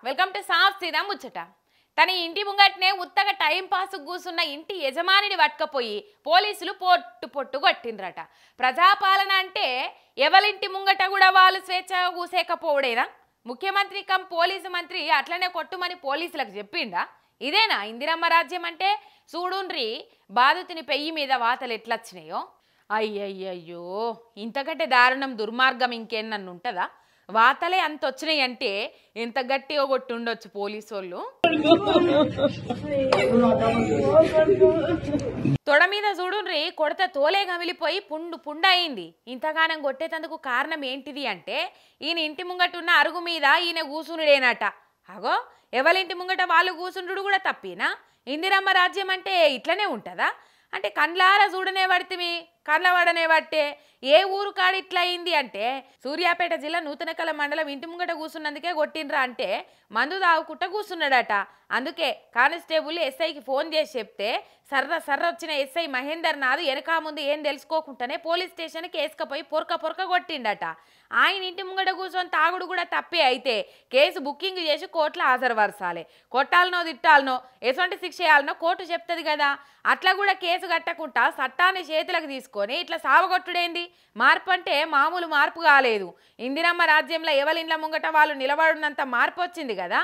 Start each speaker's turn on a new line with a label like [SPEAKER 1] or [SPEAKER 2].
[SPEAKER 1] Welcome to సాఫ్ సీదా ముచ్చట. తన ఇంటి ముంగట్నే ఉత్తగా టైం పాస్ కూసున్న ఇంటి యజమానిని పట్టుకపోయి పోలీసులు పొట్టు పొట్టు కొట్టిండ్రట. ప్రజాపాలన అంటే ఎవరింటి ముంగట కూడా వాళ్ళు స్వేచ్ఛగా కూసేకపోవడేనా? ముఖ్యమంత్రి కమ్ పోలీసు మంత్రి అట్లనే కొట్టుమని పోలీసులకు చెప్పిండా? ఇదేనా ఇందిరమ్మ రాజ్యం అంటే? చూడుండ్రి బాధితుని పెయ్యి మీద వాతలు ఎట్లొచ్చినాయో. అయ్యయ్యయ్యో, ఇంతకంటే దారుణం దుర్మార్గం ఇంకేనన్ను ఉంటుందా? వాతలే అంత వచ్చినాయి అంటే ఎంత గట్టిగా కొట్టి ఉండొచ్చు పోలీసు వాళ్ళు. తొడ మీద చూడుండ్రి కొడత తోలే గమిలిపోయి పుండు పుండు అయింది. ఇంతగానం కొట్టేటందుకు కారణం ఏంటిది అంటే ఈయన ఇంటి ముంగట ఉన్న అరుగు మీద ఈయన కూసునుడేనట. అగో ఎవరింటి ముంగట వాళ్ళు కూసుండు కూడా తప్పినా? ఇందిరమ్మ రాజ్యం అంటే ఇట్లనే ఉంటుందా? అంటే కండ్లారా చూడనే పడితే కండ్ల పడనే పట్టే ఏ ఊరు కాడు ఇట్లా అయింది అంటే సూర్యాపేట జిల్లా నూతనకల మండలం ఇంటి ముంగట కూర్చున్నందుకే కొట్టిండ్రా అంటే మందు తాగుకుంట కూర్చున్నాడట. అందుకే కానిస్టేబుల్ ఎస్ఐకి ఫోన్ చేసి చెప్తే సర్ర వచ్చిన ఎస్ఐ మహేందర్ నాథ్ వెనక ముందు ఏం తెలుసుకోకుండానే పోలీస్ స్టేషన్కి వేసుకపోయి పొరక కొట్టిండట. ఆయన ఇంటి ముంగట కూర్చొని తాగుడు కూడా తప్పే అయితే కేసు బుకింగ్ చేసి కోర్టులో హాజరుపరచాలి. కొట్టాలనో తిట్టాలనో ఎటువంటి శిక్ష చేయాలనో కోర్టు చెప్తుంది కదా. అట్లా కూడా కేసు కట్టకుండా చట్టాన్ని చేతులకు తీసుకొని ఇట్లా సావగొట్టుడేంది? మార్పు అంటే మామూలు మార్పు కాలేదు. ఇందిరమ్మ రాజ్యంలో ఎవరిండ్ల ముంగట వాళ్ళు నిలబడినంత మార్పు వచ్చింది కదా.